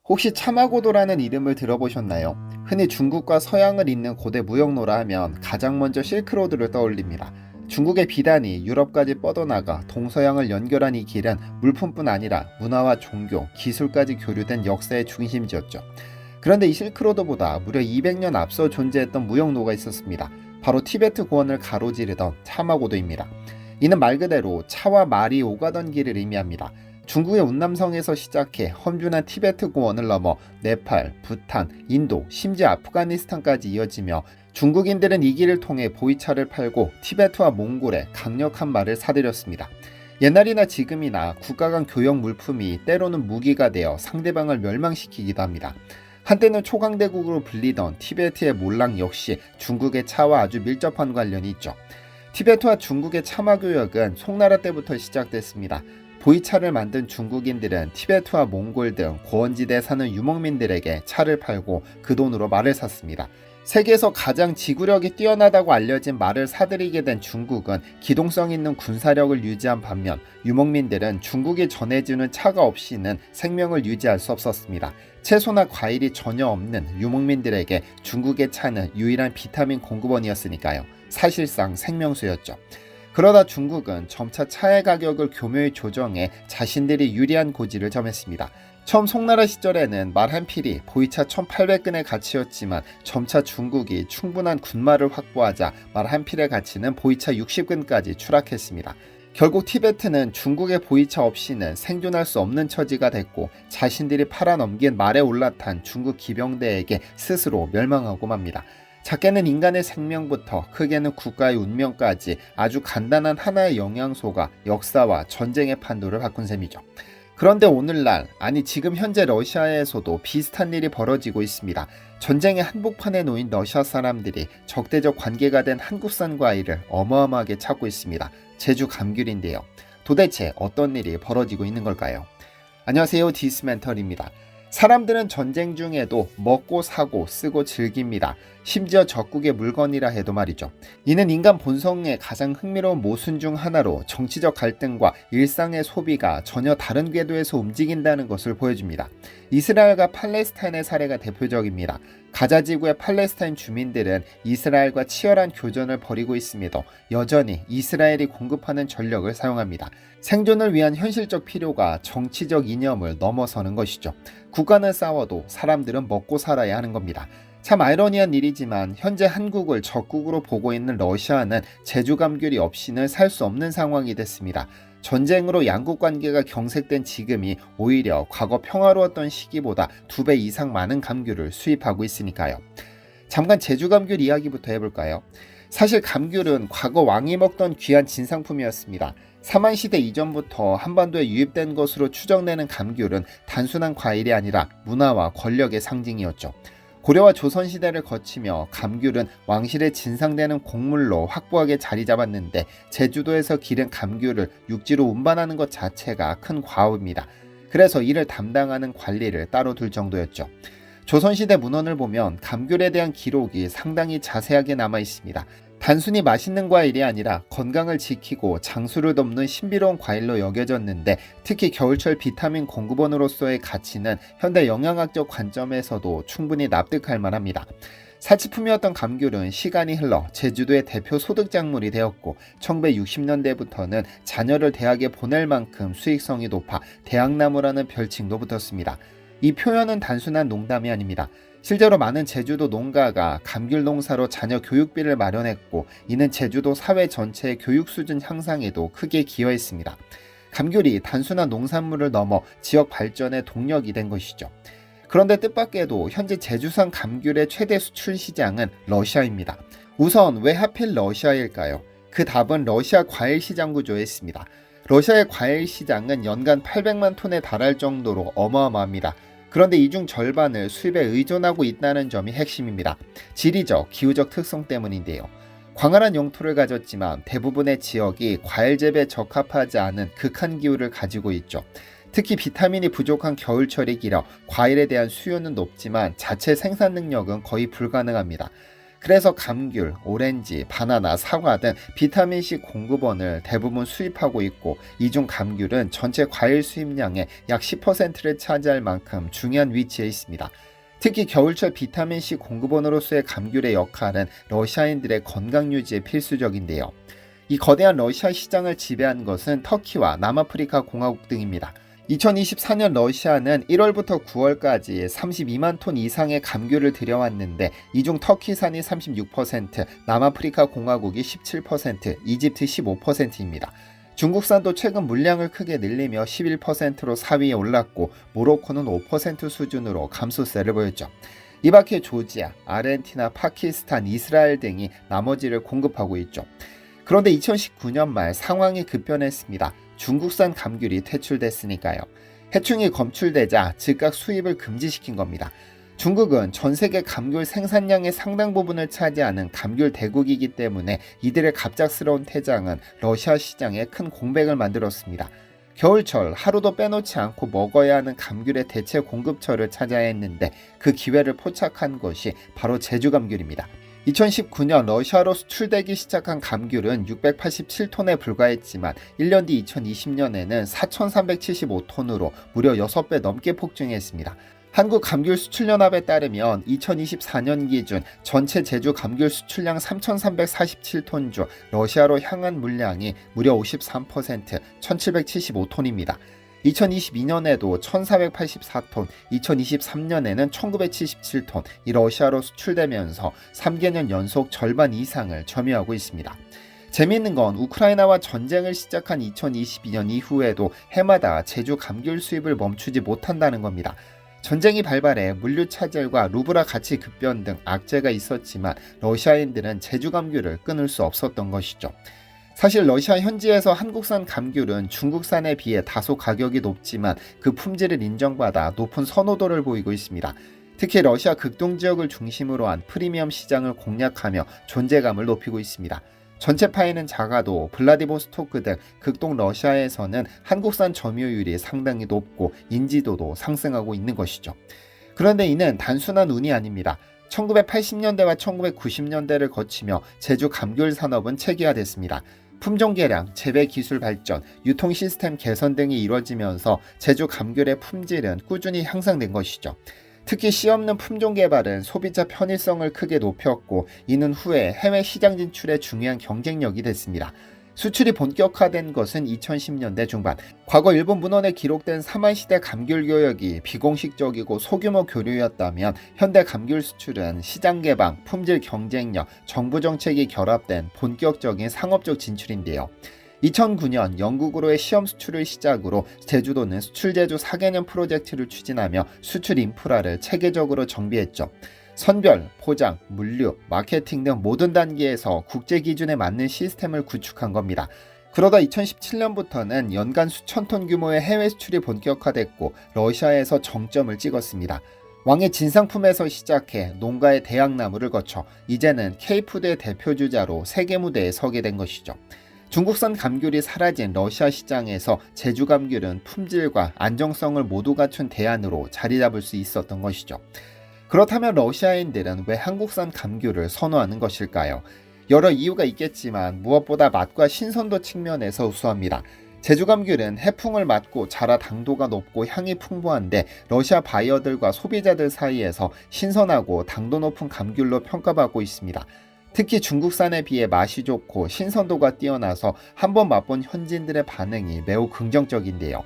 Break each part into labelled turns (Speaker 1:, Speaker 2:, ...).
Speaker 1: 혹시 차마고도라는 이름을 들어보셨나요? 흔히 중국과 서양을 잇는 고대 무역로라 하면 가장 먼저 실크로드를 떠올립니다. 중국의 비단이 유럽까지 뻗어나가 동서양을 연결한 이 길은 물품뿐 아니라 문화와 종교, 기술까지 교류된 역사의 중심지였죠. 그런데 이 실크로드보다 무려 200년 앞서 존재했던 무역로가 있었습니다. 바로 티베트 고원을 가로지르던 차마고도입니다. 이는 말 그대로 차와 말이 오가던 길을 의미합니다. 중국의 운남성에서 시작해 험준한 티베트 고원을 넘어 네팔, 부탄, 인도, 심지어 아프가니스탄까지 이어지며 중국인들은 이 길을 통해 보이차를 팔고 티베트와 몽골에 강력한 말을 사들였습니다. 옛날이나 지금이나 국가 간 교역 물품이 때로는 무기가 되어 상대방을 멸망시키기도 합니다. 한때는 초강대국으로 불리던 티베트의 몰랑 역시 중국의 차와 아주 밀접한 관련이 있죠. 티베트와 중국의 차마 교역은 송나라 때부터 시작됐습니다. 보이차를 만든 중국인들은 티베트와 몽골 등 고원지대에 사는 유목민들에게 차를 팔고 그 돈으로 말을 샀습니다. 세계에서 가장 지구력이 뛰어나다고 알려진 말을 사들이게 된 중국은 기동성 있는 군사력을 유지한 반면 유목민들은 중국이 전해주는 차가 없이는 생명을 유지할 수 없었습니다. 채소나 과일이 전혀 없는 유목민들에게 중국의 차는 유일한 비타민 공급원이었으니까요. 사실상 생명수였죠. 그러다 중국은 점차 차의 가격을 교묘히 조정해 자신들이 유리한 고지를 점했습니다. 처음 송나라 시절에는 말 한 필이 보이차 1800근의 가치였지만 점차 중국이 충분한 군말을 확보하자 말 한 필의 가치는 보이차 60근까지 추락했습니다. 결국 티베트는 중국의 보이차 없이는 생존할 수 없는 처지가 됐고 자신들이 팔아넘긴 말에 올라탄 중국 기병대에게 스스로 멸망하고 맙니다. 작게는 인간의 생명부터 크게는 국가의 운명까지 아주 간단한 하나의 영양소가 역사와 전쟁의 판도를 바꾼 셈이죠. 그런데 오늘날, 아니 지금 현재 러시아에서도 비슷한 일이 벌어지고 있습니다. 전쟁의 한복판에 놓인 러시아 사람들이 적대적 관계가 된 한국산 과일을 어마어마하게 찾고 있습니다. 제주 감귤인데요. 도대체 어떤 일이 벌어지고 있는 걸까요? 안녕하세요, 디스멘털입니다. 사람들은 전쟁 중에도 먹고 사고 쓰고 즐깁니다. 심지어 적국의 물건이라 해도 말이죠. 이는 인간 본성의 가장 흥미로운 모순 중 하나로 정치적 갈등과 일상의 소비가 전혀 다른 궤도에서 움직인다는 것을 보여줍니다. 이스라엘과 팔레스타인의 사례가 대표적입니다. 가자 지구의 팔레스타인 주민들은 이스라엘과 치열한 교전을 벌이고 있음에도 여전히 이스라엘이 공급하는 전력을 사용합니다. 생존을 위한 현실적 필요가 정치적 이념을 넘어서는 것이죠. 국가는 싸워도 사람들은 먹고 살아야 하는 겁니다. 참 아이러니한 일이지만 현재 한국을 적국으로 보고 있는 러시아는 제주 감귤이 없이는 살 수 없는 상황이 됐습니다. 전쟁으로 양국 관계가 경색된 지금이 오히려 과거 평화로웠던 시기보다 2배 이상 많은 감귤을 수입하고 있으니까요. 잠깐 제주 감귤 이야기부터 해볼까요? 사실 감귤은 과거 왕이 먹던 귀한 진상품이었습니다. 사만시대 이전부터 한반도에 유입된 것으로 추정되는 감귤은 단순한 과일이 아니라 문화와 권력의 상징이었죠. 고려와 조선시대를 거치며 감귤은 왕실에 진상되는 곡물로 확고하게 자리 잡았는데 제주도에서 기른 감귤을 육지로 운반하는 것 자체가 큰 과업입니다. 그래서 이를 담당하는 관리를 따로 둘 정도였죠. 조선시대 문헌을 보면 감귤에 대한 기록이 상당히 자세하게 남아 있습니다. 단순히 맛있는 과일이 아니라 건강을 지키고 장수를 돕는 신비로운 과일로 여겨졌는데 특히 겨울철 비타민 공급원으로서의 가치는 현대 영양학적 관점에서도 충분히 납득할 만합니다. 사치품이었던 감귤은 시간이 흘러 제주도의 대표 소득작물이 되었고 1960년대부터는 자녀를 대학에 보낼 만큼 수익성이 높아 대학나무라는 별칭도 붙었습니다. 이 표현은 단순한 농담이 아닙니다. 실제로 많은 제주도 농가가 감귤 농사로 자녀 교육비를 마련했고 이는 제주도 사회 전체의 교육 수준 향상에도 크게 기여했습니다. 감귤이 단순한 농산물을 넘어 지역 발전의 동력이 된 것이죠. 그런데 뜻밖에도 현재 제주산 감귤의 최대 수출 시장은 러시아입니다. 우선 왜 하필 러시아일까요? 그 답은 러시아 과일 시장 구조에 있습니다. 러시아의 과일 시장은 연간 800만 톤에 달할 정도로 어마어마합니다. 그런데 이 중 절반을 수입에 의존하고 있다는 점이 핵심입니다. 지리적, 기후적 특성 때문인데요. 광활한 영토를 가졌지만 대부분의 지역이 과일 재배에 적합하지 않은 극한 기후를 가지고 있죠. 특히 비타민이 부족한 겨울철이 길어 과일에 대한 수요는 높지만 자체 생산 능력은 거의 불가능합니다. 그래서 감귤, 오렌지, 바나나, 사과 등 비타민C 공급원을 대부분 수입하고 있고, 이 중 감귤은 전체 과일 수입량의 약 10%를 차지할 만큼 중요한 위치에 있습니다. 특히 겨울철 비타민C 공급원으로서의 감귤의 역할은 러시아인들의 건강 유지에 필수적인데요. 이 거대한 러시아 시장을 지배한 것은 터키와 남아프리카 공화국 등입니다. 2024년 러시아는 1월부터 9월까지 32만 톤 이상의 감귤을 들여왔는데, 이 중 터키산이 36%, 남아프리카 공화국이 17%, 이집트 15%입니다. 중국산도 최근 물량을 크게 늘리며 11%로 4위에 올랐고, 모로코는 5% 수준으로 감소세를 보였죠. 이 밖에 조지아, 아르헨티나, 파키스탄, 이스라엘 등이 나머지를 공급하고 있죠. 그런데 2019년 말 상황이 급변했습니다. 중국산 감귤이 퇴출됐으니까요. 해충이 검출되자 즉각 수입을 금지시킨 겁니다. 중국은 전 세계 감귤 생산량의 상당 부분을 차지하는 감귤 대국이기 때문에 이들의 갑작스러운 퇴장은 러시아 시장에 큰 공백을 만들었습니다. 겨울철 하루도 빼놓지 않고 먹어야 하는 감귤의 대체 공급처를 찾아야 했는데, 그 기회를 포착한 것이 바로 제주 감귤입니다. 2019년 러시아로 수출되기 시작한 감귤은 687톤에 불과했지만 1년 뒤 2020년에는 4,375톤으로 무려 6배 넘게 폭증했습니다. 한국감귤수출연합에 따르면 2024년 기준 전체 제주 감귤 수출량 3,347톤 중 러시아로 향한 물량이 무려 53%, 1,775톤입니다. 2022년에도 1,484톤, 2023년에는 1,977톤, 이 러시아로 수출되면서 3개년 연속 절반 이상을 점유하고 있습니다. 재미있는 건 우크라이나와 전쟁을 시작한 2022년 이후에도 해마다 제주 감귤 수입을 멈추지 못한다는 겁니다. 전쟁이 발발해 물류 차질과 루블화 가치 급변 등 악재가 있었지만 러시아인들은 제주 감귤을 끊을 수 없었던 것이죠. 사실 러시아 현지에서 한국산 감귤은 중국산에 비해 다소 가격이 높지만 그 품질을 인정받아 높은 선호도를 보이고 있습니다. 특히 러시아 극동 지역을 중심으로 한 프리미엄 시장을 공략하며 존재감을 높이고 있습니다. 전체 파이는 작아도 블라디보스토크 등 극동 러시아에서는 한국산 점유율이 상당히 높고 인지도도 상승하고 있는 것이죠. 그런데 이는 단순한 운이 아닙니다. 1980년대와 1990년대를 거치며 제주 감귤 산업은 체계화됐습니다. 품종 개량, 재배 기술 발전, 유통 시스템 개선 등이 이루어지면서 제주 감귤의 품질은 꾸준히 향상된 것이죠. 특히 씨 없는 품종 개발은 소비자 편의성을 크게 높였고, 이는 후에 해외 시장 진출에 중요한 경쟁력이 됐습니다. 수출이 본격화된 것은 2010년대 중반, 과거 일본 문헌에 기록된 사만시대 감귤 교역이 비공식적이고 소규모 교류였다면, 현대 감귤 수출은 시장 개방, 품질 경쟁력, 정부 정책이 결합된 본격적인 상업적 진출인데요. 2009년 영국으로의 시험 수출을 시작으로 제주도는 수출제주 4개년 프로젝트를 추진하며 수출 인프라를 체계적으로 정비했죠. 선별, 포장, 물류, 마케팅 등 모든 단계에서 국제 기준에 맞는 시스템을 구축한 겁니다. 그러다 2017년부터는 연간 수천 톤 규모의 해외 수출이 본격화됐고 러시아에서 정점을 찍었습니다. 왕의 진상품에서 시작해 농가의 대학나무를 거쳐 이제는 K푸드의 대표주자로 세계 무대에 서게 된 것이죠. 중국산 감귤이 사라진 러시아 시장에서 제주 감귤은 품질과 안정성을 모두 갖춘 대안으로 자리 잡을 수 있었던 것이죠. 그렇다면 러시아인들은 왜 한국산 감귤을 선호하는 것일까요? 여러 이유가 있겠지만 무엇보다 맛과 신선도 측면에서 우수합니다. 제주 감귤은 해풍을 맞고 자라 당도가 높고 향이 풍부한데, 러시아 바이어들과 소비자들 사이에서 신선하고 당도 높은 감귤로 평가받고 있습니다. 특히 중국산에 비해 맛이 좋고 신선도가 뛰어나서 한번 맛본 현지인들의 반응이 매우 긍정적인데요.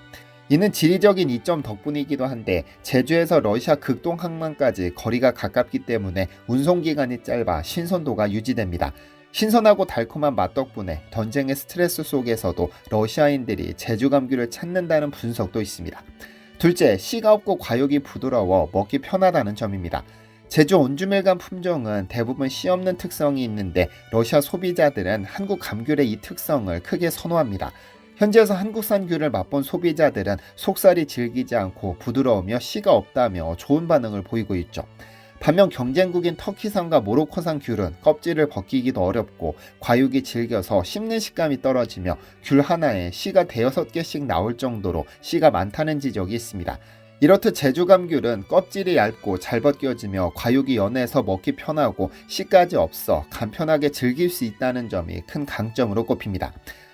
Speaker 1: 이는 지리적인 이점 덕분이기도 한데, 제주에서 러시아 극동 항만까지 거리가 가깝기 때문에 운송기간이 짧아 신선도가 유지됩니다. 신선하고 달콤한 맛 덕분에 전쟁의 스트레스 속에서도 러시아인들이 제주 감귤을 찾는다는 분석도 있습니다. 둘째, 씨가 없고 과육이 부드러워 먹기 편하다는 점입니다. 제주 온주밀감 품종은 대부분 씨 없는 특성이 있는데, 러시아 소비자들은 한국 감귤의 이 특성을 크게 선호합니다. 현지에서 한국산 귤을 맛본 소비자들은 속살이 질기지 않고 부드러우며 씨가 없다며 좋은 반응을 보이고 있죠. 반면 경쟁국인 터키산과 모로코산 귤은 껍질을 벗기기도 어렵고 과육이 질겨서 씹는 식감이 떨어지며 귤 하나에 씨가 5-6개씩 나올 정도로 씨가 많다는 지적이 있습니다. 이렇듯 제주 감귤은 껍질이 얇고 잘 벗겨지며 과육이 연해서 먹기 편하고 씨까지 없어 간편하게 즐길 수 있다는 점이 큰 강점으로 꼽힙니다.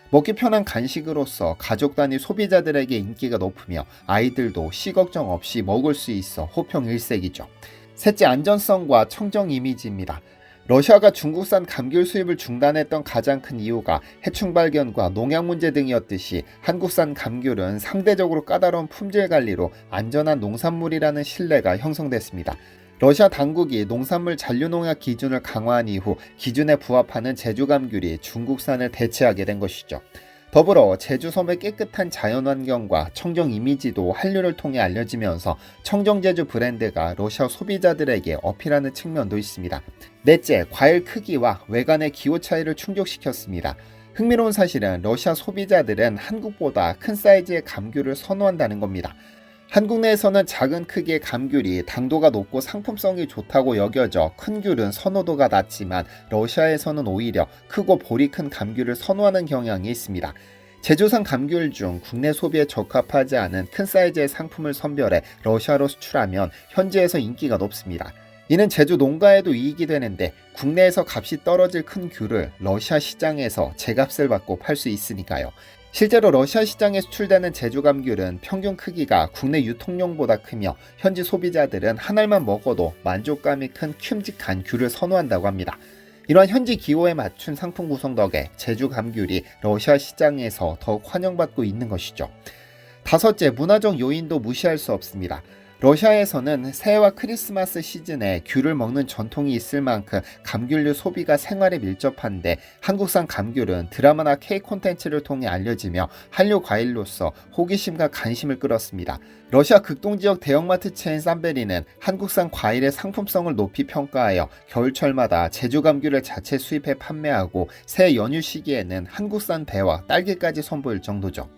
Speaker 1: 먹기 편한 간식으로서 가족 단위 소비자들에게 인기가 높으며 아이들도 씨 걱정 없이 먹을 수 있어 호평일색이죠. 셋째, 안전성과 청정 이미지입니다. 러시아가 중국산 감귤 수입을 중단했던 가장 큰 이유가 해충 발견과 농약 문제 등이었듯이 한국산 감귤은 상대적으로 까다로운 품질 관리로 안전한 농산물이라는 신뢰가 형성됐습니다. 러시아 당국이 농산물 잔류농약 기준을 강화한 이후 기준에 부합하는 제주 감귤이 중국산을 대체하게 된 것이죠. 더불어 제주 섬의 깨끗한 자연환경과 청정 이미지도 한류를 통해 알려지면서 청정제주 브랜드가 러시아 소비자들에게 어필하는 측면도 있습니다. 넷째, 과일 크기와 외관의 기호 차이를 충족시켰습니다. 흥미로운 사실은 러시아 소비자들은 한국보다 큰 사이즈의 감귤을 선호한다는 겁니다. 한국 내에서는 작은 크기의 감귤이 당도가 높고 상품성이 좋다고 여겨져 큰 귤은 선호도가 낮지만 러시아에서는 오히려 크고 볼이 큰 감귤을 선호하는 경향이 있습니다. 제주산 감귤 중 국내 소비에 적합하지 않은 큰 사이즈의 상품을 선별해 러시아로 수출하면 현지에서 인기가 높습니다. 이는 제주 농가에도 이익이 되는데 국내에서 값이 떨어질 큰 귤을 러시아 시장에서 제값을 받고 팔 수 있으니까요. 실제로 러시아 시장에 수출되는 제주 감귤은 평균 크기가 국내 유통용보다 크며 현지 소비자들은 한 알만 먹어도 만족감이 큰 큼직한 귤을 선호한다고 합니다. 이러한 현지 기호에 맞춘 상품 구성 덕에 제주 감귤이 러시아 시장에서 더욱 환영받고 있는 것이죠. 다섯째, 문화적 요인도 무시할 수 없습니다. 러시아에서는 새해와 크리스마스 시즌에 귤을 먹는 전통이 있을 만큼 감귤류 소비가 생활에 밀접한데 한국산 감귤은 드라마나 K 콘텐츠를 통해 알려지며 한류 과일로서 호기심과 관심을 끌었습니다. 러시아 극동지역 대형마트 체인 쌈베리는 한국산 과일의 상품성을 높이 평가하여 겨울철마다 제주 감귤을 자체 수입해 판매하고 새해 연휴 시기에는 한국산 배와 딸기까지 선보일 정도죠.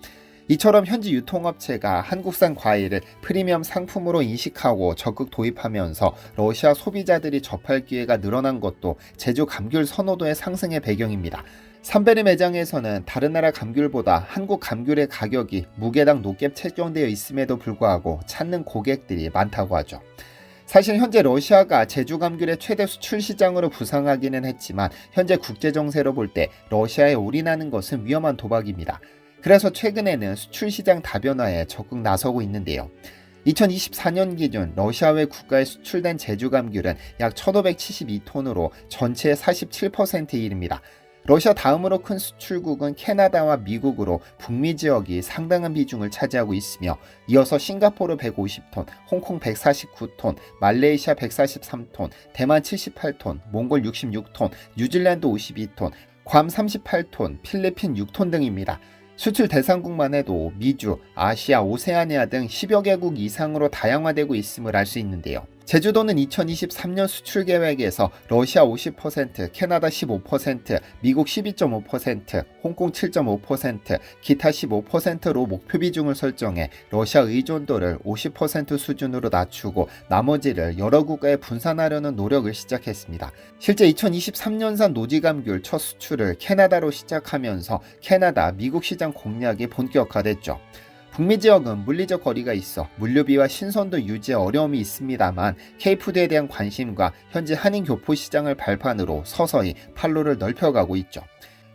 Speaker 1: 이처럼 현지 유통업체가 한국산 과일을 프리미엄 상품으로 인식하고 적극 도입하면서 러시아 소비자들이 접할 기회가 늘어난 것도 제주 감귤 선호도의 상승의 배경입니다. 삼베리 매장에서는 다른 나라 감귤보다 한국 감귤의 가격이 무게당 높게 책정되어 있음에도 불구하고 찾는 고객들이 많다고 하죠. 사실 현재 러시아가 제주 감귤의 최대 수출 시장으로 부상하기는 했지만 현재 국제 정세로 볼 때 러시아에 올인하는 것은 위험한 도박입니다. 그래서 최근에는 수출 시장 다변화에 적극 나서고 있는데요. 2024년 기준 러시아외 국가에 수출된 제주 감귤은 약 1572톤으로 전체의 47%에 이릅니다. 러시아 다음으로 큰 수출국은 캐나다와 미국으로 북미 지역이 상당한 비중을 차지하고 있으며 이어서 싱가포르 150톤, 홍콩 149톤, 말레이시아 143톤, 대만 78톤, 몽골 66톤, 뉴질랜드 52톤, 괌 38톤, 필리핀 6톤 등입니다. 수출 대상국만 해도 미주, 아시아, 오세아니아 등 10여 개국 이상으로 다양화되고 있음을 알 수 있는데요. 제주도는 2023년 수출 계획에서 러시아 50%, 캐나다 15%, 미국 12.5%, 홍콩 7.5%, 기타 15%로 목표 비중을 설정해 러시아 의존도를 50% 수준으로 낮추고 나머지를 여러 국가에 분산하려는 노력을 시작했습니다. 실제 2023년산 노지감귤 첫 수출을 캐나다로 시작하면서 캐나다, 미국 시장 공략이 본격화됐죠. 북미 지역은 물리적 거리가 있어 물류비와 신선도 유지에 어려움이 있습니다만 K푸드에 대한 관심과 현지 한인 교포 시장을 발판으로 서서히 판로를 넓혀가고 있죠.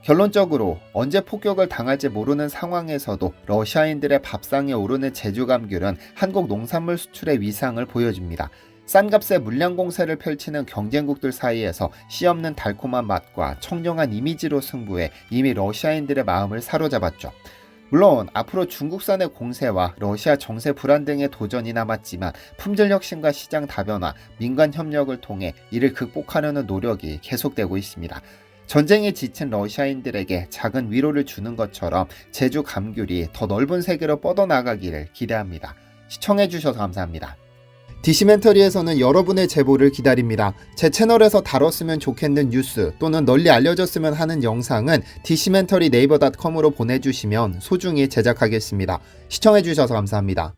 Speaker 1: 결론적으로 언제 폭격을 당할지 모르는 상황에서도 러시아인들의 밥상에 오르는 제주 감귤은 한국 농산물 수출의 위상을 보여줍니다. 싼 값에 물량 공세를 펼치는 경쟁국들 사이에서 씨 없는 달콤한 맛과 청정한 이미지로 승부해 이미 러시아인들의 마음을 사로잡았죠. 물론 앞으로 중국산의 공세와 러시아 정세 불안 등의 도전이 남았지만 품질 혁신과 시장 다변화, 민간 협력을 통해 이를 극복하려는 노력이 계속되고 있습니다. 전쟁에 지친 러시아인들에게 작은 위로를 주는 것처럼 제주 감귤이 더 넓은 세계로 뻗어나가기를 기대합니다. 시청해주셔서 감사합니다. 디시멘터리에서는 여러분의 제보를 기다립니다. 제 채널에서 다뤘으면 좋겠는 뉴스 또는 널리 알려졌으면 하는 영상은 디시멘터리 네이버.com으로 보내주시면 소중히 제작하겠습니다. 시청해주셔서 감사합니다.